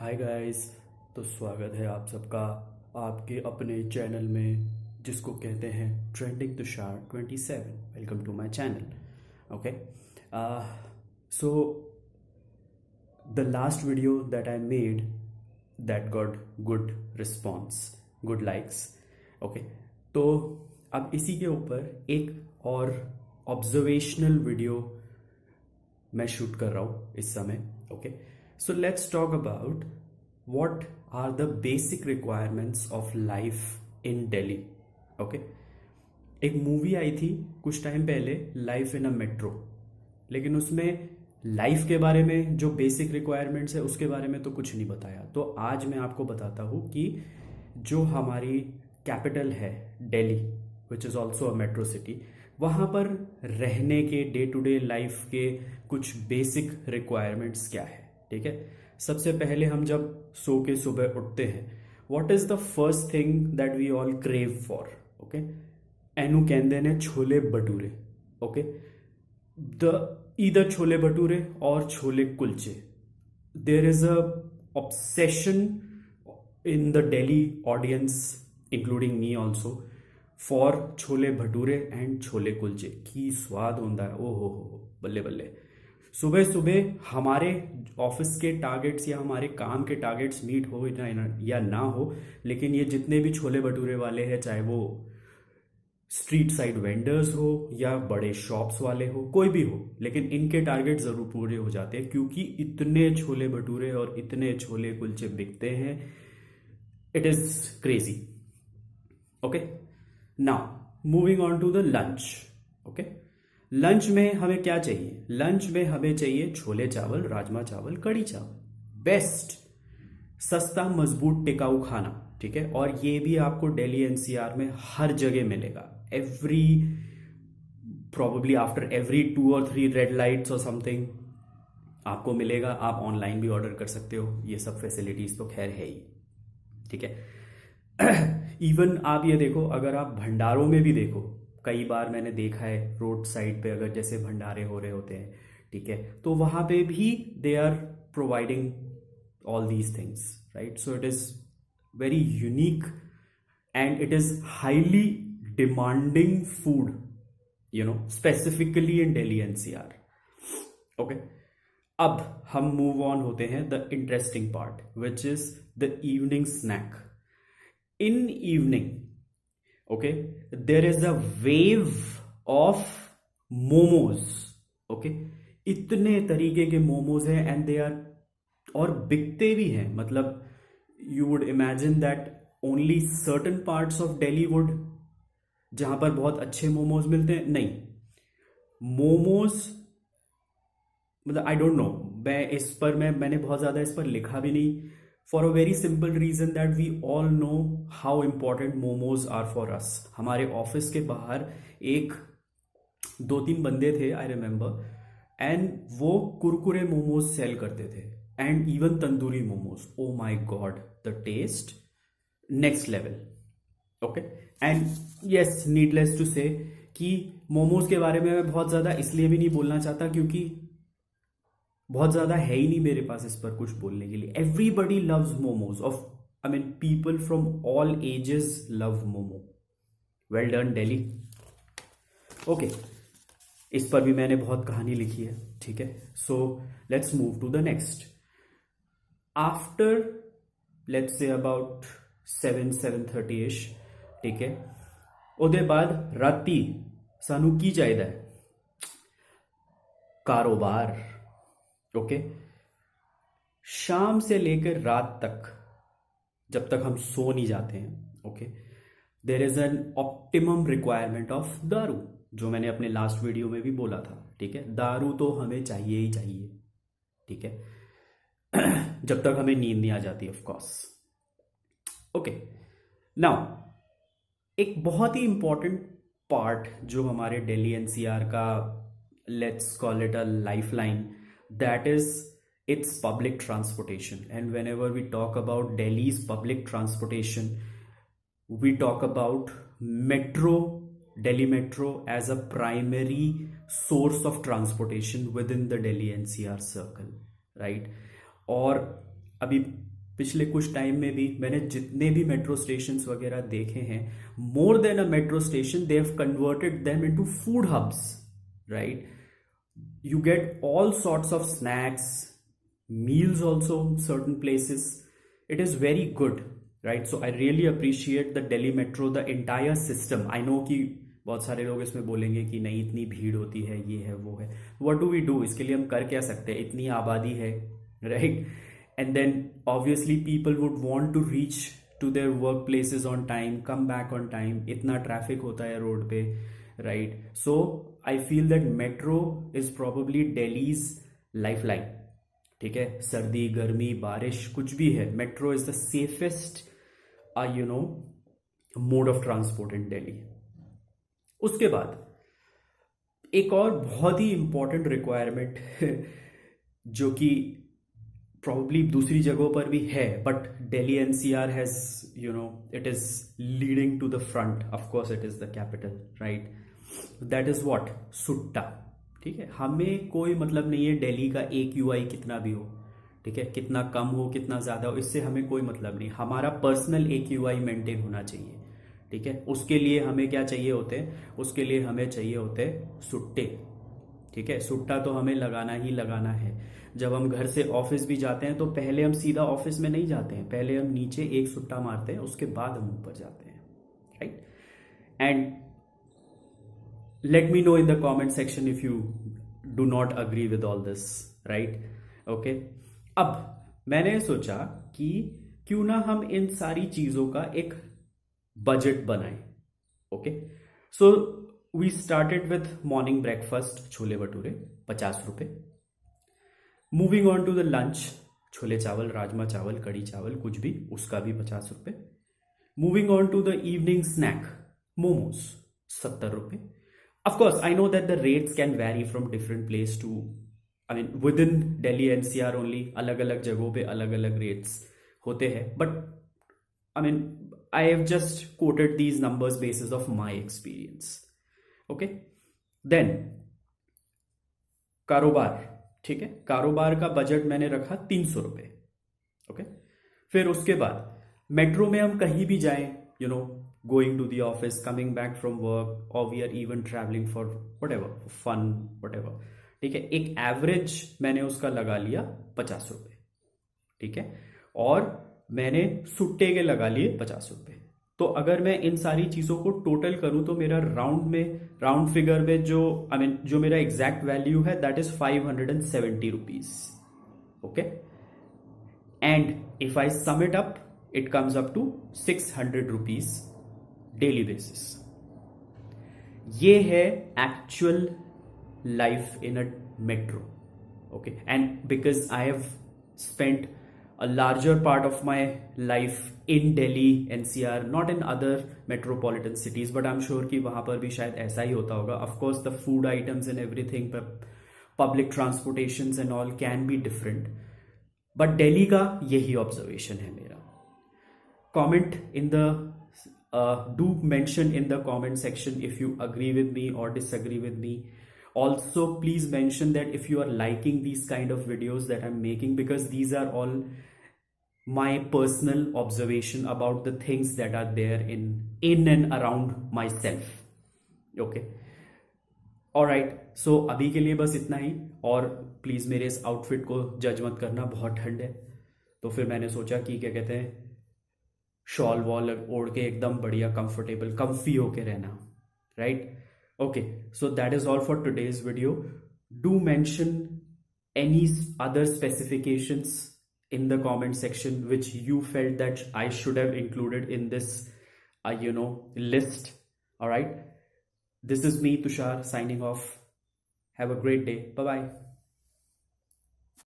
Hi guys. तो स्वागत है आप सबका आपके अपने चैनल में जिसको कहते हैं trending Tushar 27। Welcome to my channel. Okay, so the last video that I made that got good response, good likes. Okay, तो अब इसी के ऊपर एक और ऑब्जर्वेशनल वीडियो मैं शूट कर रहा हूँ इस समय। Okay, so let's talk about what are the basic requirements of life in Delhi. Okay, एक मूवी आई थी कुछ टाइम पहले, लाइफ इन अ मेट्रो, लेकिन उसमें लाइफ के बारे में जो बेसिक रिक्वायरमेंट्स है उसके बारे में तो कुछ नहीं बताया। तो आज मैं आपको बताता हूँ कि जो हमारी कैपिटल है Delhi, which is also a metro city, वहाँ पर रहने के डे टू डे लाइफ के कुछ बेसिक रिक्वायरमेंट्स क्या है। ठीक है, सबसे पहले हम जब सो के सुबह उठते हैं, what is the first thing that we all crave for. Okay, एनू कहते ने chole bhature. Okay, the either chole bhature और chole kulche. There is a obsession in the Delhi audience, including me also, for chole bhature and chole kulche. की स्वाद होता है, ओ हो बल्ले बल्ले। सुबह सुबह हमारे ऑफिस के टारगेट्स या हमारे काम के टारगेट्स मीट हो या ना हो, लेकिन ये जितने भी छोले भटूरे वाले हैं, चाहे वो स्ट्रीट साइड वेंडर्स हो या बड़े शॉप्स वाले हो, कोई भी हो, लेकिन इनके टारगेट जरूर पूरे हो जाते हैं क्योंकि इतने छोले भटूरे और इतने छोले कुलचे बिकते हैं। It is crazy. Okay, now moving on to the lunch. Okay, lunch में हमें क्या चाहिए? लंच में हमें चाहिए छोले चावल, राजमा चावल, कढ़ी चावल। बेस्ट, सस्ता, मजबूत, टिकाऊ खाना। ठीक है, और ये भी आपको दिल्ली एनसीआर में हर जगह मिलेगा। Every probably after every 2 or 3 red lights और समथिंग आपको मिलेगा। आप ऑनलाइन भी ऑर्डर कर सकते हो, ये सब फैसिलिटीज तो खैर है ही। ठीक है, इवन आप ये देखो, अगर आप भंडारों में भी देखो, कई बार मैंने देखा है रोड साइड पे अगर जैसे भंडारे हो रहे होते हैं, ठीक है, तो वहां पे भी they are providing all these things, right? So it is very unique and it is highly demanding food, you know, specifically in Delhi NCR. Okay, अब हम मूव ऑन होते हैं the interesting part, which is the evening snack. In evening, okay, there is a wave of momos. Okay, इतने तरीके के मोमोज हैं and they are, और बिकते भी हैं। मतलब you would imagine that only certain parts of Delhi would, जहां पर बहुत अच्छे मोमोज मिलते हैं, नहीं। मोमोज, मतलब आई डोंट नो, मैंने बहुत ज्यादा इस पर लिखा भी नहीं, for a very simple reason that we all know how important momos are for us. हमारे ऑफिस के बाहर एक 2-3 बंदे थे, आई रिमेंबर, एंड वो कुरकुरे मोमोज सेल करते थे and even tandoori momos. Oh my god, the taste next level. Okay, and yes, needless to say कि मोमोज के बारे में मैं बहुत ज्यादा इसलिए भी नहीं बोलना चाहता क्योंकि बहुत ज्यादा है ही नहीं मेरे पास इस पर कुछ बोलने के लिए। Everybody loves momos, of I mean people from all ages love momo. Well done Delhi. Okay, इस पर भी मैंने बहुत कहानी लिखी है। ठीक है, so let's move to the next. After let's say about 7-7:30 ish, ठीक है, ਉਹਦੇ बाद राती सानू की चाहिए? कारोबार। ओके, शाम से लेकर रात तक, जब तक हम सो नहीं जाते हैं, okay, there is an optimum requirement of दारू, जो मैंने अपने लास्ट वीडियो में भी बोला था। ठीक है, दारू तो हमें चाहिए ही चाहिए। ठीक है, जब तक हमें नींद नहीं आ जाती, ऑफ कोर्स। ओके, नाउ एक बहुत ही इंपॉर्टेंट पार्ट जो हमारे दिल्ली एनसीआर का, let's call it a life line, that is its public transportation. And whenever we talk about Delhi's public transportation, we talk about metro, Delhi metro as a primary source of transportation within the Delhi NCR circle, right? और अभी पिछले कुछ time में भी मैंने जितने भी metro stations वगैरह देखे हैं, more than a metro station they have converted them into food hubs, right? You get all sorts of snacks, meals also certain places. It is very good, right? So I really appreciate the Delhi Metro, the entire system. I know कि बहुत सारे लोग इसमें बोलेंगे कि नहीं इतनी भीड़ होती है, ये है वो है. What do we do? इसके लिए हम कर क्या सकते हैं? इतनी आबादी है, right? And then obviously people would want to reach to their workplaces on time, come back on time. इतना ट्रैफिक होता है रोड पे, right? So I feel that metro is probably Delhi's lifeline. ठीक है, सर्दी गर्मी बारिश कुछ भी है, metro is the safest mode of transport इन दिल्ली. उसके बाद एक और बहुत ही इंपॉर्टेंट रिक्वायरमेंट जो कि probably दूसरी जगहों पर भी है, but Delhi NCR has it is leading to the front. Of course it is the capital, right? That is what? सुट्टा. ठीक है, हमें कोई मतलब नहीं है दिल्ली का AQI कितना भी हो, ठीक है, कितना कम हो कितना ज्यादा हो, इससे हमें कोई मतलब नहीं. हमारा पर्सनल AQI मेंटेन होना चाहिए, ठीक है. उसके लिए हमें क्या चाहिए होते हैं? उसके लिए हमें चाहिए होते हैं सुट्टे, ठीक है. सुट्टा तो हमें लगाना ही लगाना है. जब हम घर से ऑफिस भी जाते हैं तो पहले हम सीधा ऑफिस में नहीं जाते हैं, पहले हम नीचे एक सुट्टा मारते हैं, उसके बाद हम ऊपर जाते हैं, right? And let me know in the comment section if you do not agree with all this, right? Okay. अब मैंने सोचा कि क्यों ना हम इन सारी चीजों का एक बजट बनाएं. Okay, so we started with morning breakfast chole bhature 50 रुपए. Moving on to the lunch, chole chawal, rajma चावल, कड़ी चावल, कुछ भी, उसका भी 50 रुपए. Moving on to the evening snack, momos 70 रुपए. Of course, I know that the rates can vary from different place to, I mean, within Delhi NCR only, अलग-अलग जगहों पे अलग-अलग rates होते हैं. But I mean, I have just quoted these numbers basis of my experience. Okay? Then कारोबार, ठीक है, कारोबार का बजट मैंने रखा 300 रुपए. ओके, फिर उसके बाद मेट्रो में हम कहीं भी जाएं, going to the office, coming back from work, or we are even traveling for whatever, fun, whatever, ठीक है, एक एवरेज मैंने उसका लगा लिया 50 रुपए, ठीक है, और मैंने सुट्टे के लगा लिए 50 रुपए. तो अगर मैं इन सारी चीजों को टोटल करूं तो मेरा राउंड फिगर में जो मेरा एग्जैक्ट वैल्यू है that is 570 rupees. Okay, and if I sum it up it comes up to 600 rupees daily basis. ये है actual life in a metro. Okay, and because I have spent a larger part of my life in Delhi NCR, not in other metropolitan cities, but I'm sure कि वहां पर भी शायद ऐसा ही होता होगा. Of course the food items and everything, public transportations and all can be different, but Delhi का यही observation है मेरा. Comment in the do mention in the comment section if you agree with me or disagree with me. Also please mention that if you are liking these kind of videos that I'm making, because these are all my personal observation about the things that are there in and around myself. Okay, alright, so अभी के लिए बस इतना ही. और please मेरे इस outfit को जज मत करना, बहुत ठंड है. तो फिर मैंने सोचा कि क्या कहते हैं, शॉल वॉल ओढ़ के एकदम बढ़िया कंफर्टेबल कम्फी होके रहना, right? Okay, so that is all for today's video. Do mention any other specifications in the comment section which you felt that I should have included in this list. All right, this is me, Tushar, signing off. Have a great day. Bye bye.